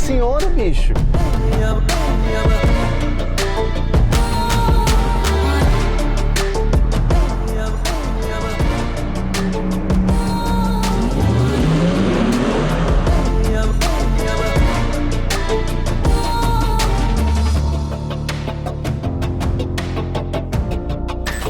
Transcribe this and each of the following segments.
senhora, bicho!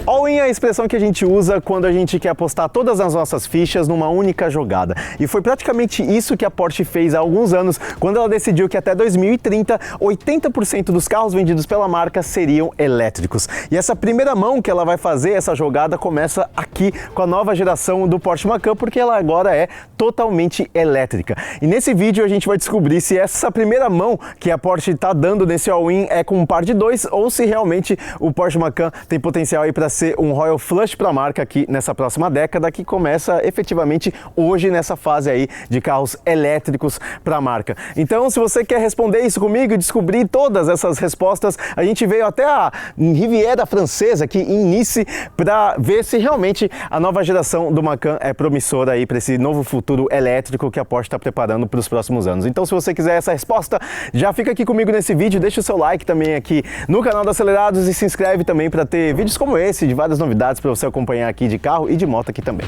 All-in é a expressão que a gente usa quando a gente quer apostar todas as nossas fichas numa única jogada. E foi praticamente isso que a Porsche fez há alguns anos, quando ela decidiu que até 2030, 80% dos carros vendidos pela marca seriam elétricos. E essa primeira mão que ela vai fazer, essa jogada, começa aqui com a nova geração do Porsche Macan, porque ela agora é totalmente elétrica. E nesse vídeo a gente vai descobrir se essa primeira mão que a Porsche está dando nesse all-in é com um par de dois, ou se realmente o Porsche Macan tem potencial aí para ser um Royal Flush para a marca aqui nessa próxima década, que começa efetivamente hoje nessa fase aí de carros elétricos para a marca. Então, se você quer responder isso comigo e descobrir todas essas respostas, a gente veio até a Riviera Francesa aqui em Nice para ver se realmente a nova geração do Macan é promissora aí para esse novo futuro elétrico que a Porsche está preparando para os próximos anos. Então, se você quiser essa resposta, já fica aqui comigo nesse vídeo, deixa o seu like também aqui no canal da Acelerados e se inscreve também para ter vídeos como esse, de várias novidades para você acompanhar aqui de carro e de moto aqui também.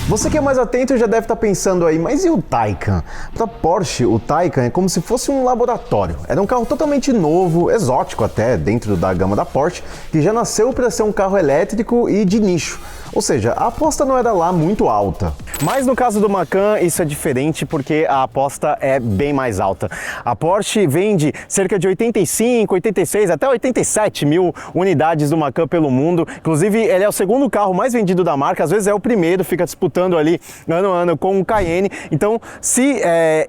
Você que é mais atento já deve estar pensando aí, mas e o Taycan? Para Porsche, o Taycan é como se fosse um laboratório. Era um carro totalmente novo, exótico até, dentro da gama da Porsche, que já nasceu para ser um carro elétrico e de nicho. Ou seja, a aposta não era lá muito alta. Mas no caso do Macan, isso é diferente porque a aposta é bem mais alta. A Porsche vende cerca de 85, 86, até 87 mil unidades do Macan pelo mundo. Inclusive, ele é o segundo carro mais vendido da marca, às vezes é o primeiro, fica disputando ali ano a ano com o Cayenne. Então, se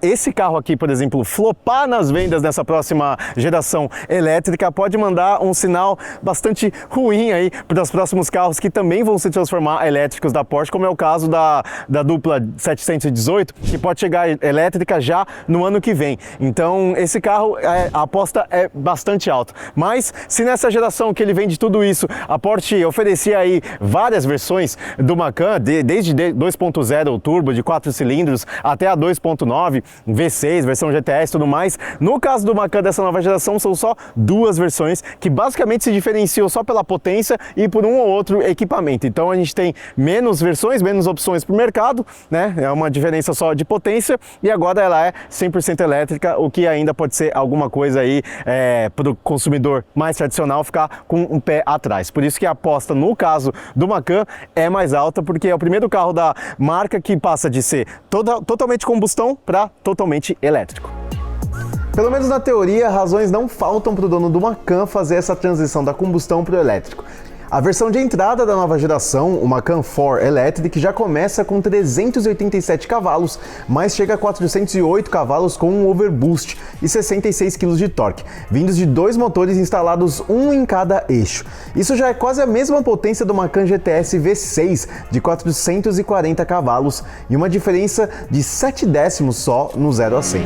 esse carro aqui, por exemplo, flopar nas vendas nessa próxima geração elétrica, pode mandar um sinal bastante ruim aí para os próximos carros que também vão se transformar elétricos da Porsche, como é o caso da dupla 718, que pode chegar elétrica já no ano que vem. Então, esse carro, a aposta é bastante alta. Mas, se nessa geração que ele vende tudo isso, a Porsche oferecia aí várias versões do Macan, desde 2.0 turbo de 4 cilindros até a 2.9, V6, versão GTS e tudo mais. No caso do Macan dessa nova geração, são só duas versões que basicamente se diferenciam só pela potência e por um ou outro equipamento. Então, a gente tem menos versões, menos opções para o mercado, né? É uma diferença só de potência, e agora ela é 100% elétrica, o que ainda pode ser alguma coisa aí para o consumidor mais tradicional ficar com um pé atrás. Por isso que a aposta no caso do Macan é mais alta, porque é o primeiro carro da marca que passa de ser totalmente combustão para totalmente elétrico. Pelo menos na teoria, razões não faltam para o dono do Macan fazer essa transição da combustão para o elétrico. A versão de entrada da nova geração, o Macan 4 Electric, já começa com 387 cavalos, mas chega a 408 cavalos com um overboost e 66 kg de torque, vindos de dois motores instalados um em cada eixo. Isso já é quase a mesma potência do Macan GTS V6 de 440 cavalos e uma diferença de 7 décimos só no 0 a 100.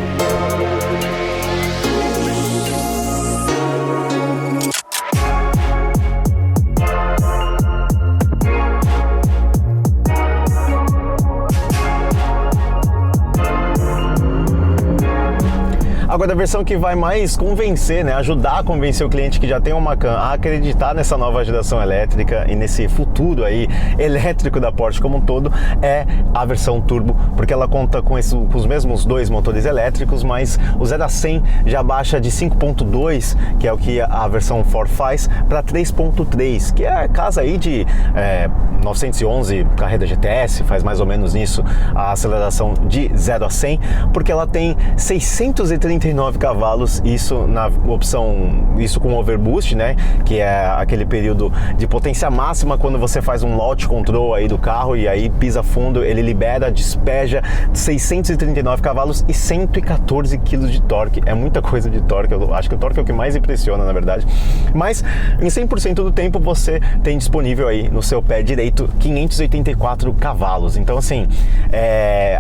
Agora, a versão que vai mais convencer, né, ajudar a convencer o cliente que já tem um Macan a acreditar nessa nova geração elétrica e nesse futuro aí elétrico da Porsche como um todo, é a versão turbo, porque ela conta com os mesmos dois motores elétricos, mas o 0 a 100 já baixa de 5.2, que é o que a versão 4 faz, para 3.3, que é a casa aí de 911 carreira GTS, faz mais ou menos isso a aceleração de 0 a 100, porque ela tem 639 cavalos, isso na opção, isso com overboost, né, que é aquele período de potência máxima quando você faz um launch control aí do carro e aí pisa fundo, ele libera, despeja 639 cavalos e 114 kg de torque. É muita coisa de torque, eu acho que o torque é o que mais impressiona, na verdade. Mas em 100% do tempo você tem disponível aí no seu pé direito 584 cavalos. Então, assim,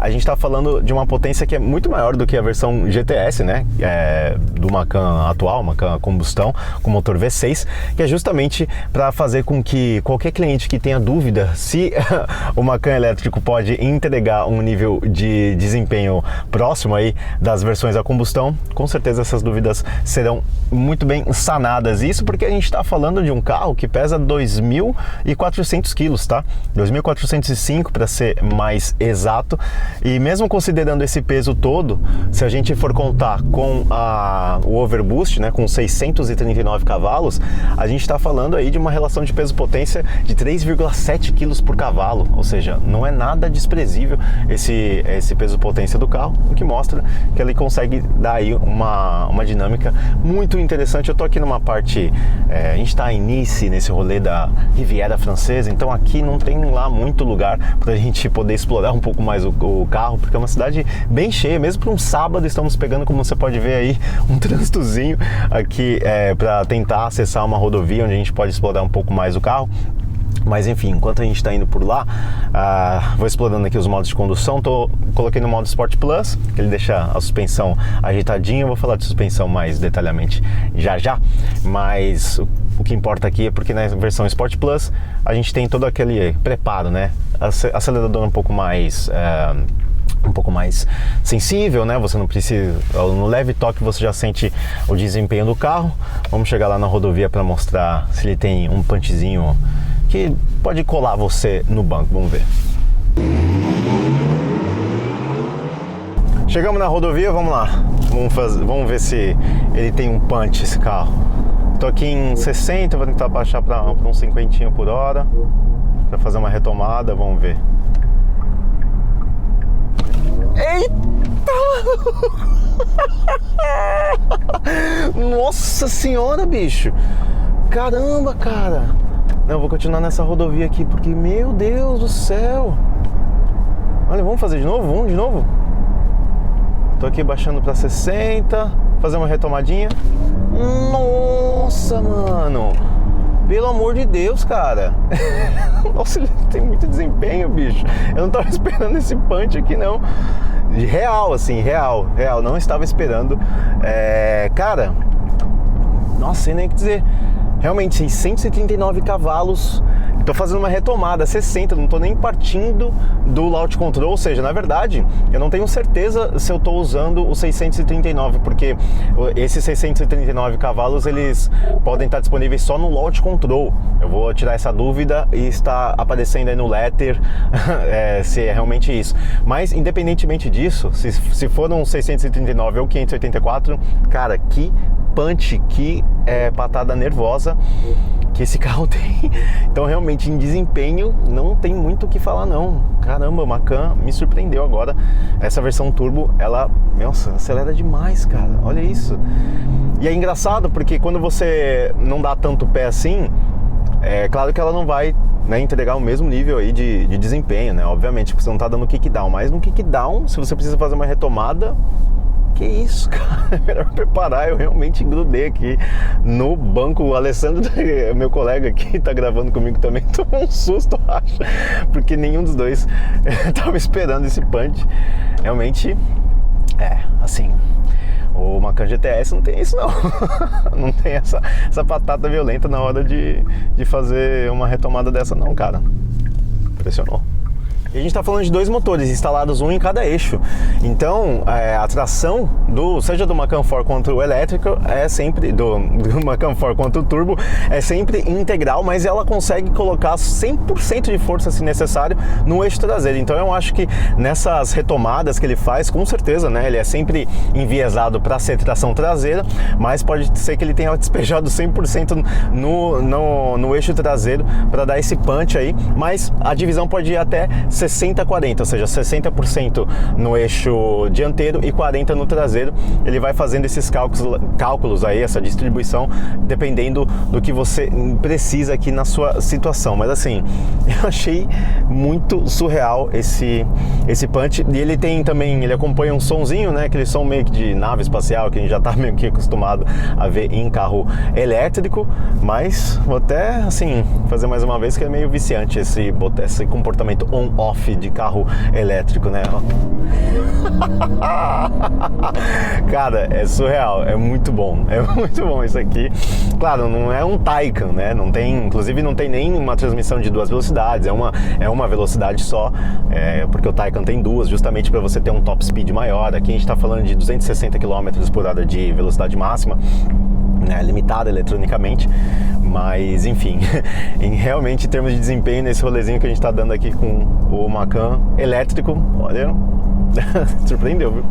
a gente está falando de uma potência que é muito maior do que a versão GTS, né? né, do Macan atual, Macan a combustão, com motor V6, que é justamente para fazer com que qualquer cliente que tenha dúvida se o Macan elétrico pode entregar um nível de desempenho próximo aí das versões a combustão, com certeza essas dúvidas serão muito bem sanadas. Isso porque a gente está falando de um carro que pesa 2.400 quilos, tá? 2.405 para ser mais exato, e mesmo considerando esse peso todo, se a gente for contar com o overboost, né, com 639 cavalos, a gente está falando aí de uma relação de peso-potência de 3,7 quilos por cavalo, ou seja, não é nada desprezível esse peso-potência do carro, o que mostra que ele consegue dar aí uma dinâmica muito interessante. Eu tô aqui numa parte, a gente está em Nice, nesse rolê da Riviera Francesa, então aqui não tem lá muito lugar para a gente poder explorar um pouco mais o carro, porque é uma cidade bem cheia, mesmo para um sábado estamos pegando, como você pode ver aí, um trânsitozinho aqui para tentar acessar uma rodovia onde a gente pode explorar um pouco mais o carro. Mas enfim, enquanto a gente está indo por lá, vou explorando aqui os modos de condução. Coloquei no modo Sport Plus, que ele deixa a suspensão ajeitadinha. Eu vou falar de suspensão mais detalhadamente já, mas o que importa aqui é porque na versão Sport Plus a gente tem todo aquele preparo, né? Acelerador um pouco mais sensível, né? Você não precisa, no leve toque você já sente o desempenho do carro. Vamos chegar lá na rodovia para mostrar se ele tem um punchzinho que pode colar você no banco. Vamos ver. Chegamos na rodovia, vamos lá. Vamos ver se ele tem um punch, esse carro. Tô aqui em 60, vou tentar baixar para uns 50 por hora para fazer uma retomada, vamos ver. Eita! Nossa senhora, bicho! Caramba, cara! Não, eu vou continuar nessa rodovia aqui porque, meu Deus do céu! Olha, vamos fazer de novo? Vamos de novo? Tô aqui baixando pra 60, fazer uma retomadinha. Nossa, mano! Pelo amor de Deus, cara! Nossa, ele tem muito desempenho, bicho! Eu não tava esperando esse punch aqui, não. Real, assim, real. Não estava esperando. Cara, nossa, sem nem o que dizer. Realmente, 639 cavalos. Tô fazendo uma retomada, 60, não tô nem partindo do Launch Control, ou seja, na verdade, eu não tenho certeza se eu tô usando o 639, porque esses 639 cavalos, eles podem estar disponíveis só no Launch Control. Eu vou tirar essa dúvida e está aparecendo aí no letter se é realmente isso. Mas, independentemente disso, se for um 639 ou 584, cara, que punch, que patada nervosa que esse carro tem. Então realmente em desempenho não tem muito o que falar não. Caramba, o Macan me surpreendeu agora. Essa versão turbo, ela, nossa, acelera demais, cara. Olha isso. E é engraçado porque quando você não dá tanto pé assim, é claro que ela não vai, né, entregar o mesmo nível aí de desempenho, né? Obviamente, porque você não tá dando kickdown, mas no kickdown, se você precisa fazer uma retomada, que isso, cara, é melhor preparar. Eu realmente grudei aqui no banco. O Alessandro, meu colega aqui, tá gravando comigo também, tomou um susto, acho, porque nenhum dos dois tava esperando esse punch. Realmente, assim, o Macan GTS não tem isso não. Não tem essa patada violenta na hora de fazer uma retomada dessa não, cara. Impressionou. E a gente está falando de dois motores instalados, um em cada eixo. Então, a tração seja do Macan 4 quanto o elétrico é sempre do Macan 4 quanto o turbo é sempre integral, mas ela consegue colocar 100% de força, se necessário, no eixo traseiro. Então, eu acho que nessas retomadas que ele faz, com certeza, né, ele é sempre enviesado para ser tração traseira, mas pode ser que ele tenha despejado 100% no eixo traseiro para dar esse punch aí. Mas a divisão pode ir até 60-40, ou seja, 60% no eixo dianteiro e 40% no traseiro. Ele vai fazendo esses cálculos aí, essa distribuição, dependendo do que você precisa aqui na sua situação. Mas assim, eu achei muito surreal esse punch. E ele tem também, ele acompanha um sonzinho, né, aquele som meio que de nave espacial que a gente já tá meio que acostumado a ver em carro elétrico. Mas vou até, assim, fazer mais uma vez, que é meio viciante esse comportamento on-off show-off de carro elétrico, né? Cara, é surreal, é muito bom isso aqui. Claro, não é um Taycan, né? Inclusive não tem nem uma transmissão de duas velocidades, é uma velocidade só, porque o Taycan tem duas, justamente para você ter um top speed maior. Aqui a gente está falando de 260 km por hora de velocidade máxima, né, limitada eletronicamente, mas enfim, realmente em termos de desempenho nesse rolezinho que a gente está dando aqui com o Macan elétrico, olha, surpreendeu, viu?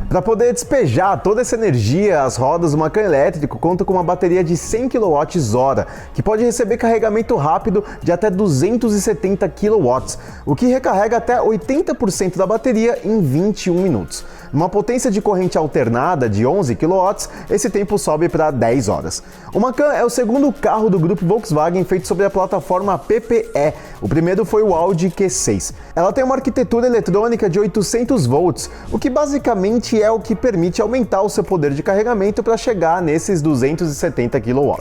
Para poder despejar toda essa energia, as rodas do Macan elétrico contam com uma bateria de 100 kWh, que pode receber carregamento rápido de até 270 kW, o que recarrega até 80% da bateria em 21 minutos. Numa potência de corrente alternada de 11 kW, esse tempo sobe para 10 horas. O Macan é o segundo carro do grupo Volkswagen feito sobre a plataforma PPE. O primeiro foi o Audi Q6. Ela tem uma arquitetura eletrônica de 800 volts, o que basicamente é o que permite aumentar o seu poder de carregamento para chegar nesses 270 kW.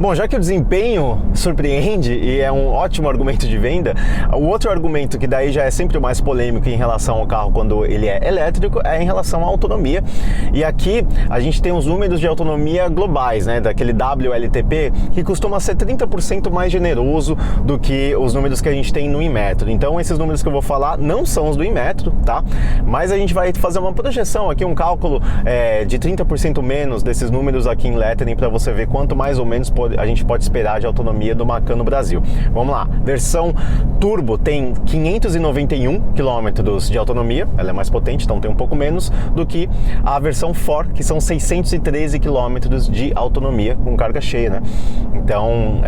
Bom, já que o desempenho surpreende e é um ótimo argumento de venda, o outro argumento que daí já é sempre o mais polêmico em relação ao carro quando ele é elétrico é em relação à autonomia. E aqui a gente tem os números de autonomia globais, né, daquele WLTP, que costuma ser 30% mais generoso do que os números que a gente tem no Inmetro. Então esses números que eu vou falar não são os do Inmetro, tá? Mas a gente vai fazer uma projeção aqui, um cálculo de 30% menos desses números aqui em lettering para você ver quanto mais ou menos a gente pode esperar de autonomia do Macan no Brasil. Vamos lá, versão Turbo tem 591 km de autonomia, ela é mais potente, então tem um pouco menos do que a versão 4, que são 613 km de autonomia com carga cheia, né? Então,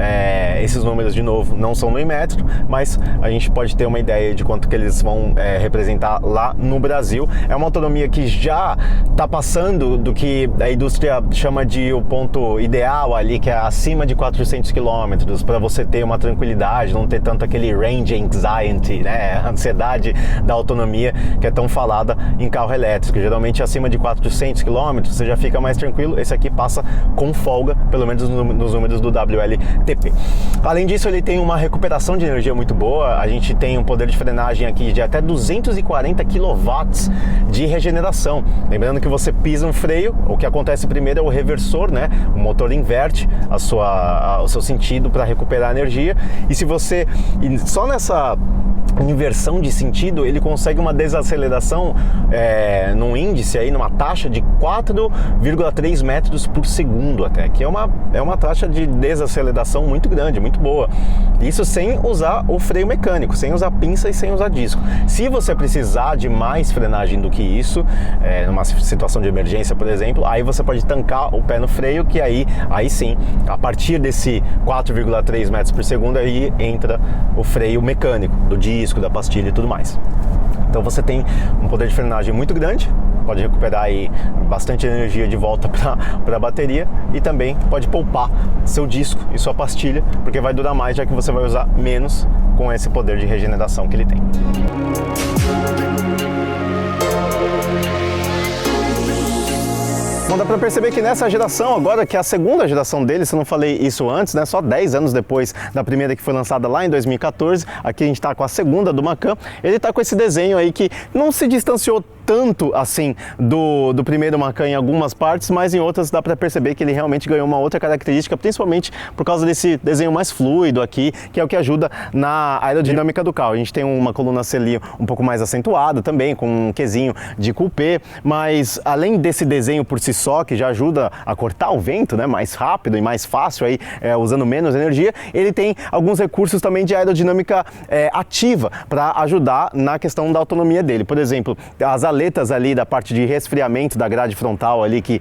esses números, de novo, não são no Inmetro, mas a gente pode ter uma ideia de quanto que eles vão representar lá no Brasil. É uma autonomia que já está passando do que a indústria chama de o ponto ideal ali, que é acima de 400 km, para você ter uma tranquilidade, não ter tanto aquele range anxiety, né, a ansiedade da autonomia que é tão falada em carro elétrico. Geralmente acima de 400 km você já fica mais tranquilo. Esse aqui passa com folga, pelo menos nos números do WLTP. Além disso, ele tem uma recuperação de energia muito boa. A gente tem um poder de frenagem aqui de até 240 kW de regeneração. Lembrando que você pisa um freio, o que acontece primeiro é o reversor, né, o motor inverte o seu sentido para recuperar energia, e se você só nessa inversão de sentido ele consegue uma desaceleração num índice aí, numa taxa de 4,3 metros por segundo, até que é uma taxa de desaceleração muito grande, muito boa. Isso sem usar o freio mecânico, sem usar pinça e sem usar disco. Se você precisar de mais frenagem do que isso, numa situação de emergência, por exemplo, aí você pode tancar o pé no freio, que aí sim, a partir desse 4,3 metros por segundo, aí entra o freio mecânico, do disco, da pastilha e tudo mais. Então você tem um poder de frenagem muito grande, pode recuperar aí bastante energia de volta para a bateria, e também pode poupar seu disco e sua pastilha, porque vai durar mais, já que você vai usar menos com esse poder de regeneração que ele tem. Bom, dá para perceber que nessa geração agora, que é a segunda geração dele, se eu não falei isso antes, né, só 10 anos depois da primeira, que foi lançada lá em 2014, aqui a gente está com a segunda do Macan. Ele está com esse desenho aí que não se distanciou tanto assim do primeiro Macan em algumas partes, mas em outras dá para perceber que ele realmente ganhou uma outra característica, principalmente por causa desse desenho mais fluido aqui, que é o que ajuda na aerodinâmica do carro. A gente tem uma coluna C um pouco mais acentuada também, com um quezinho de coupé, mas além desse desenho por si só, que já ajuda a cortar o vento, né, mais rápido e mais fácil, aí, usando menos energia, ele tem alguns recursos também de aerodinâmica ativa para ajudar na questão da autonomia dele. Por exemplo, as aletas ali da parte de resfriamento da grade frontal ali, que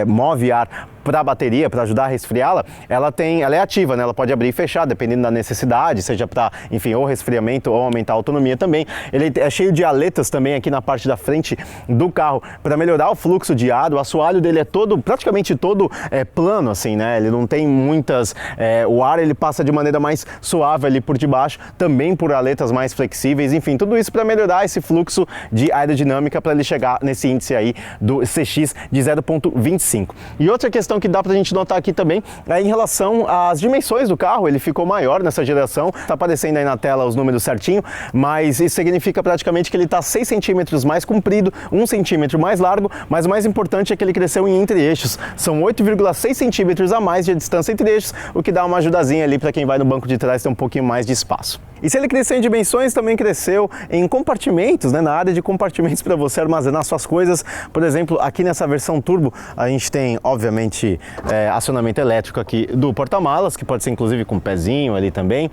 move ar para a bateria, para ajudar a resfriá-la, ela é ativa, né? Ela pode abrir e fechar, dependendo da necessidade, seja para, enfim, ou resfriamento ou aumentar a autonomia também. Ele é cheio de aletas também aqui na parte da frente do carro para melhorar o fluxo de ar. O assoalho dele é praticamente todo plano, assim, né? Ele não tem muitas... o ar ele passa de maneira mais suave ali por debaixo, também por aletas mais flexíveis, enfim, tudo isso para melhorar esse fluxo de aerodinâmica para ele chegar nesse índice aí do CX de 0,25. E outra questão questão que dá pra gente notar aqui também é em relação às dimensões do carro. Ele ficou maior nessa geração, tá aparecendo aí na tela os números certinho, mas isso significa praticamente que ele tá 6 centímetros mais comprido, 1 centímetro mais largo, mas o mais importante é que ele cresceu em entre-eixos. São 8,6 centímetros a mais de distância entre eixos, o que dá uma ajudazinha ali para quem vai no banco de trás ter um pouquinho mais de espaço. E se ele cresceu em dimensões, também cresceu em compartimentos, né? Na área de compartimentos para você armazenar suas coisas. Por exemplo, aqui nessa versão turbo, a gente tem, obviamente, acionamento elétrico aqui do porta-malas, que pode ser inclusive com um pezinho ali também.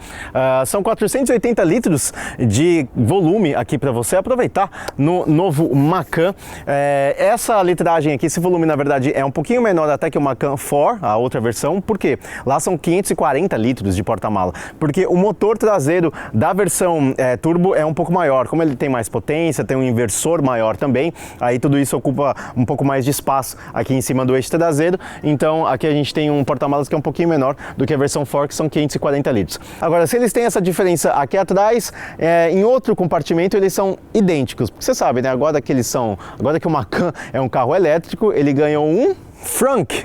São 480 litros de volume aqui para você aproveitar no novo Macan. Essa litragem aqui, esse volume, na verdade, é um pouquinho menor até que o Macan 4, a outra versão. Por quê? Lá são 540 litros de porta-mala, porque o motor traseiro da versão turbo é um pouco maior. Como ele tem mais potência, tem um inversor maior também, aí tudo isso ocupa um pouco mais de espaço aqui em cima do eixo traseiro. Então aqui a gente tem um porta-malas que é um pouquinho menor do que a versão 4, que são 540 litros. Agora, se eles têm essa diferença aqui atrás, em outro compartimento eles são idênticos. Porque você sabe, né? Agora que o Macan é um carro elétrico, ele ganhou um frunk.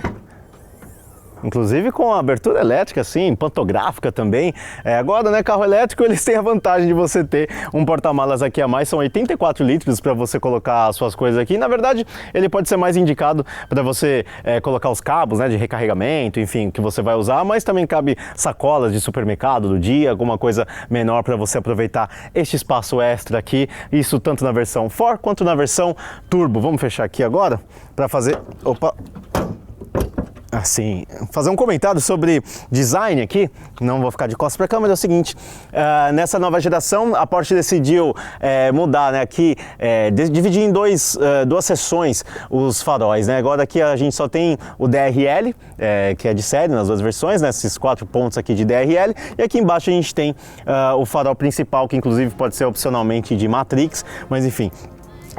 Inclusive com a abertura elétrica, assim, pantográfica também. Agora, né, carro elétrico, eles têm a vantagem de você ter um porta-malas aqui a mais. São 84 litros para você colocar as suas coisas aqui. Na verdade, ele pode ser mais indicado para você colocar os cabos, né, de recarregamento, enfim, que você vai usar. Mas também cabe sacolas de supermercado do dia, alguma coisa menor para você aproveitar este espaço extra aqui. Isso tanto na versão 4 quanto na versão turbo. Vamos fechar aqui agora para fazer... Opa! Assim, fazer um comentário sobre design aqui, não vou ficar de costas para a câmera, é o seguinte, nessa nova geração a Porsche decidiu mudar, né, aqui, dividir em duas seções os faróis, né, agora aqui a gente só tem o DRL, que é de série nas duas versões, né, esses 4 pontos aqui de DRL, e aqui embaixo a gente tem o farol principal, que inclusive pode ser opcionalmente de Matrix, mas enfim.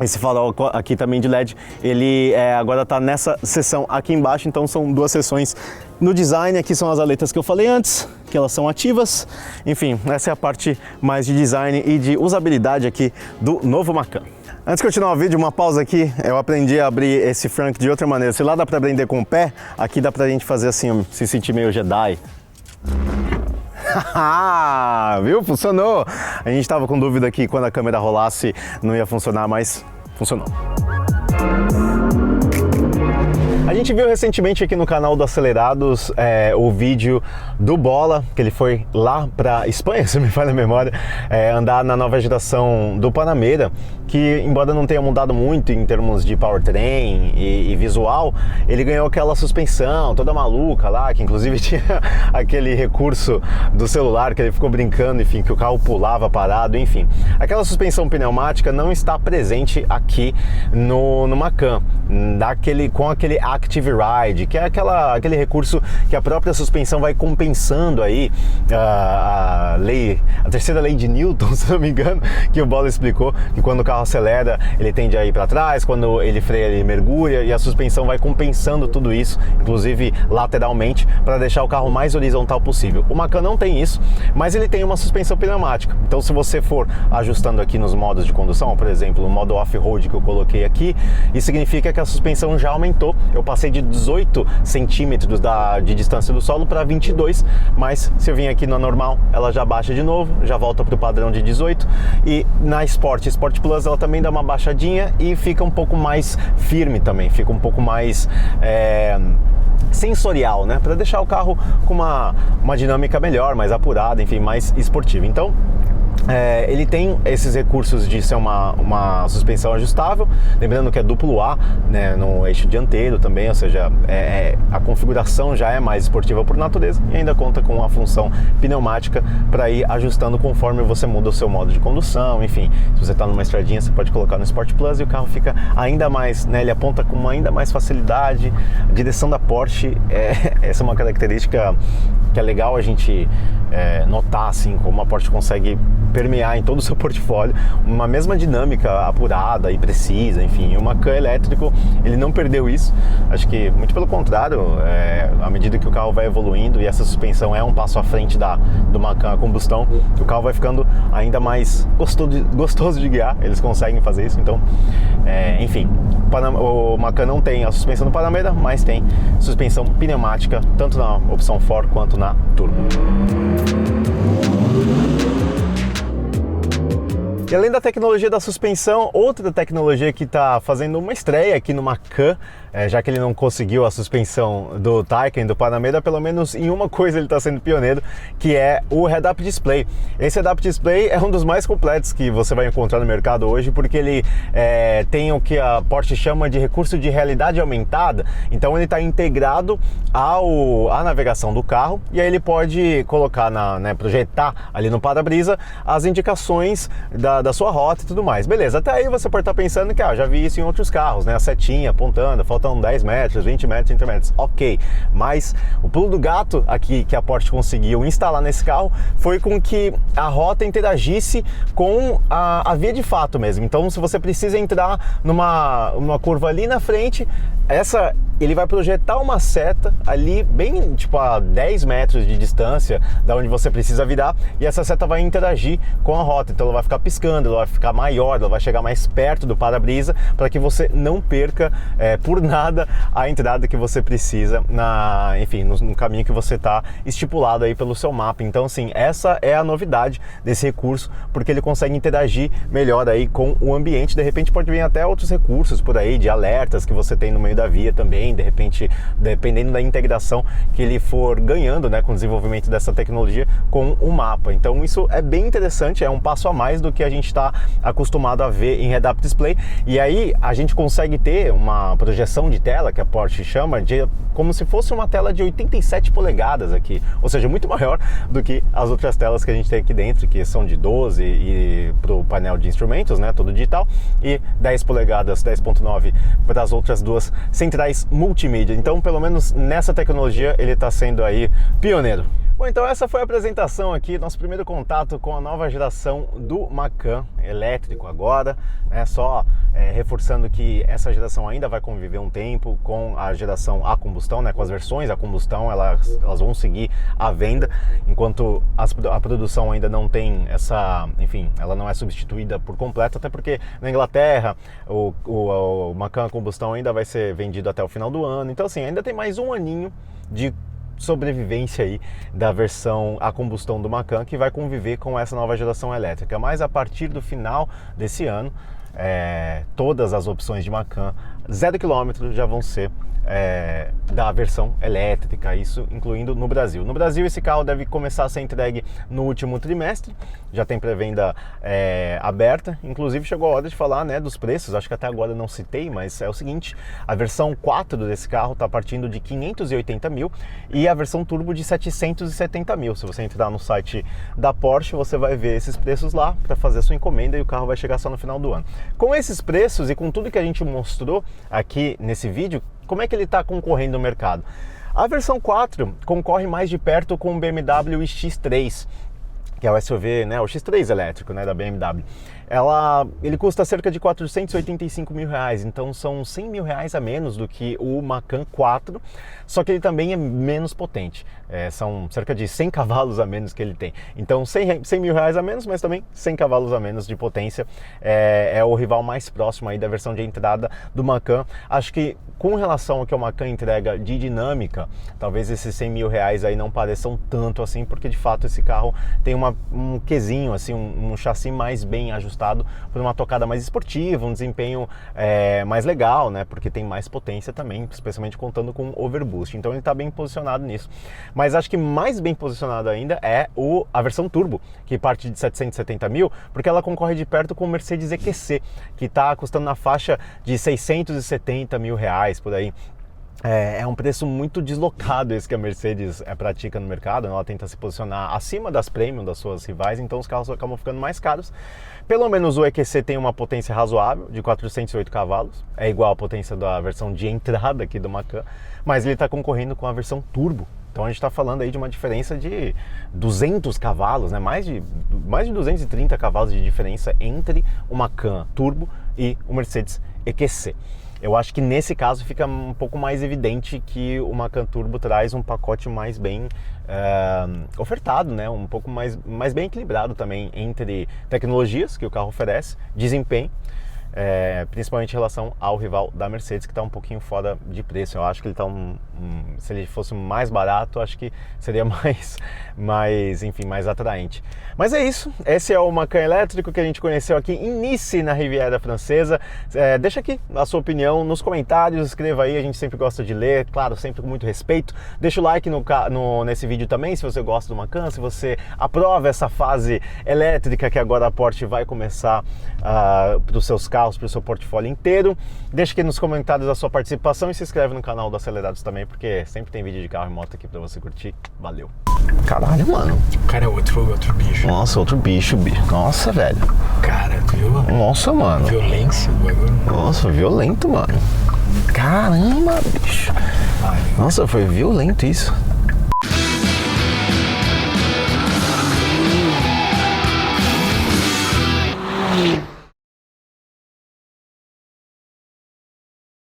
Esse farol aqui também de LED, ele agora está nessa seção aqui embaixo, então são 2 seções no design. Aqui são as aletas que eu falei antes, que elas são ativas. Enfim, essa é a parte mais de design e de usabilidade aqui do novo Macan. Antes de continuar o vídeo, uma pausa aqui, eu aprendi a abrir esse frunk de outra maneira. Se lá dá para prender com o pé, aqui dá pra gente fazer assim, se sentir meio Jedi. Viu? Funcionou! A gente estava com dúvida que quando a câmera rolasse não ia funcionar, mas funcionou. A gente viu recentemente aqui no canal do Acelerados o vídeo do Bola, que ele foi lá para Espanha, se me falha a memória, andar na nova geração do Panamera, que embora não tenha mudado muito em termos de powertrain e visual, ele ganhou aquela suspensão toda maluca lá, que inclusive tinha aquele recurso do celular que ele ficou brincando, enfim, que o carro pulava parado, enfim. Aquela suspensão pneumática não está presente aqui no Macan, com aquele Active Ride, que é aquele recurso que a própria suspensão vai compensando aí a terceira lei de Newton, se não me engano, que o Bola explicou, que quando o carro acelera, ele tende a ir para trás, quando ele freia, ele mergulha, e a suspensão vai compensando tudo isso, inclusive lateralmente, para deixar o carro mais horizontal possível. O Macan não tem isso, mas ele tem uma suspensão pneumática. Então, se você for ajustando aqui nos modos de condução, por exemplo, o modo off-road que eu coloquei aqui, isso significa que a suspensão já aumentou. Eu passei de 18 centímetros de distância do solo para 22, mas se eu vim aqui no normal, ela já baixa de novo, já volta para o padrão de 18, e na Sport Plus ela também dá uma baixadinha e fica um pouco mais firme também, fica um pouco mais sensorial, né, para deixar o carro com uma dinâmica melhor, mais apurada, enfim, mais esportiva. Então, ele tem esses recursos de ser uma suspensão ajustável, lembrando que é duplo A, né, no eixo dianteiro também, ou seja, a configuração já é mais esportiva por natureza, e ainda conta com a função pneumática para ir ajustando conforme você muda o seu modo de condução, enfim, se você está numa estradinha você pode colocar no Sport Plus e o carro fica ainda mais, né, ele aponta com ainda mais facilidade. A direção da Porsche, essa é uma característica que é legal a gente notar assim como a Porsche consegue permear em todo o seu portfólio uma mesma dinâmica apurada e precisa, enfim. O Macan elétrico, ele não perdeu isso, acho que muito pelo contrário, à medida que o carro vai evoluindo e essa suspensão é um passo à frente do Macan a combustão, o carro vai ficando ainda mais gostoso de guiar, eles conseguem fazer isso, então, enfim, o Macan não tem a suspensão do Panamera, mas tem suspensão pneumática, tanto na opção 4 quanto na Turbo. E além da tecnologia da suspensão, outra tecnologia que está fazendo uma estreia aqui no Macan, já que ele não conseguiu a suspensão do Taycan, do Panamera, pelo menos em uma coisa ele está sendo pioneiro, que é o Head-Up Display. Esse Head-Up Display é um dos mais completos que você vai encontrar no mercado hoje, porque ele tem o que a Porsche chama de recurso de realidade aumentada, então ele está integrado à navegação do carro, e aí ele pode colocar, projetar ali no para-brisa as indicações da sua rota e tudo mais. Beleza, até aí você pode estar pensando que já vi isso em outros carros, né? A setinha apontando, faltam 10 metros, 20 metros, 30 metros. Ok, mas o pulo do gato aqui que a Porsche conseguiu instalar nesse carro foi com que a rota interagisse com a via de fato mesmo. Então, se você precisa entrar numa curva ali na frente, ele vai projetar uma seta ali bem tipo a 10 metros de distância da onde você precisa virar, e essa seta vai interagir com a rota, então ela vai ficar piscando, ela vai ficar maior, ela vai chegar mais perto do para-brisa para que você não perca por nada a entrada que você precisa no caminho que você está estipulado aí pelo seu mapa. Então assim, essa é a novidade desse recurso, porque ele consegue interagir melhor aí com o ambiente. De repente pode vir até outros recursos por aí de alertas que você tem no meio da via também, de repente, dependendo da integração que ele for ganhando, né, com o desenvolvimento dessa tecnologia com o mapa. Então isso é bem interessante, é um passo a mais do que a gente está acostumado a ver em Head-Up Display, e aí a gente consegue ter uma projeção de tela que a Porsche chama de como se fosse uma tela de 87 polegadas aqui, ou seja, muito maior do que as outras telas que a gente tem aqui dentro, que são de 12 e para o painel de instrumentos, né, todo digital, e 10 polegadas, 10.9 para as outras duas centrais multimídia. Então, pelo menos nessa tecnologia, ele está sendo aí pioneiro. Bom, então essa foi a apresentação aqui, nosso primeiro contato com a nova geração do Macan elétrico agora, né? Só reforçando que essa geração ainda vai conviver um tempo com a geração a combustão, né? Com as versões a combustão, elas vão seguir à venda, enquanto a produção ainda não tem ela não é substituída por completo, até porque na Inglaterra o Macan a combustão ainda vai ser vendido até o final do ano, então assim, ainda tem mais um aninho de sobrevivência aí da versão a combustão do Macan, que vai conviver com essa nova geração elétrica, mas a partir do final desse ano todas as opções de Macan 0 km já vão ser da versão elétrica, isso incluindo no Brasil. No Brasil esse carro deve começar a ser entregue no último trimestre, já tem pré-venda aberta, inclusive chegou a hora de falar, né, dos preços, acho que até agora não citei, mas é o seguinte, a versão 4 desse carro está partindo de 580 mil e a versão turbo de 770 mil. Se você entrar no site da Porsche, você vai ver esses preços lá para fazer a sua encomenda, e o carro vai chegar só no final do ano. Com esses preços e com tudo que a gente mostrou aqui nesse vídeo, como é que ele está concorrendo no mercado? A versão 4 concorre mais de perto com o BMW X3, que é o SUV, né, o X3 elétrico, né, da BMW. Ele custa cerca de 485 mil reais, então são 100 mil reais a menos do que o Macan 4, só que ele também é menos potente, são cerca de 100 cavalos a menos que ele tem, então 100 mil reais a menos, mas também 100 cavalos a menos de potência, é o rival mais próximo aí da versão de entrada do Macan. Acho que com relação ao que o Macan entrega de dinâmica, talvez esses 100 mil reais aí não pareçam tanto assim, porque de fato esse carro tem um quesinho, assim, um chassi mais bem ajustado por uma tocada mais esportiva, um desempenho mais legal, né? Porque tem mais potência também, especialmente contando com overboost. Então ele está bem posicionado nisso. Mas acho que mais bem posicionado ainda é a versão turbo, que parte de 770 mil, porque ela concorre de perto com o Mercedes EQC, que está custando na faixa de 670 mil reais por aí. É um preço muito deslocado esse que a Mercedes pratica no mercado, né? Ela tenta se posicionar acima das premium das suas rivais, então os carros acabam ficando mais caros. Pelo menos o EQC tem uma potência razoável, de 408 cavalos, é igual à potência da versão de entrada aqui do Macan, mas ele está concorrendo com a versão turbo, Então a gente está falando aí de uma diferença de 200 cavalos, né? Mais de 230 cavalos de diferença entre uma Can turbo e o Mercedes EQC. Eu acho que nesse caso fica um pouco mais evidente que o Macan Turbo traz um pacote mais bem ofertado, né? Um pouco mais bem equilibrado também entre tecnologias que o carro oferece, desempenho, principalmente em relação ao rival da Mercedes, que está um pouquinho fora de preço. Eu acho que ele está se ele fosse mais barato, acho que seria mais atraente. Mas é isso, esse é o Macan elétrico que a gente conheceu aqui em Nice, na Riviera Francesa. Deixa aqui a sua opinião nos comentários, escreva aí, a gente sempre gosta de ler, claro, sempre com muito respeito. Deixa o like nesse vídeo também, se você gosta do Macan, se você aprova essa fase elétrica que agora a Porsche vai começar para os seus carros, para o seu portfólio inteiro. Deixa aqui nos comentários a sua participação e se inscreve no canal do Acelerados também, porque sempre tem vídeo de carro e moto aqui para você curtir. Valeu! Caralho, mano. O cara é outro bicho. Nossa, outro bicho. Nossa, velho. Cara, viu? Nossa, mano. Violência do bagulho. Nossa, violento, mano. Caramba, bicho. Ai, nossa, foi violento isso.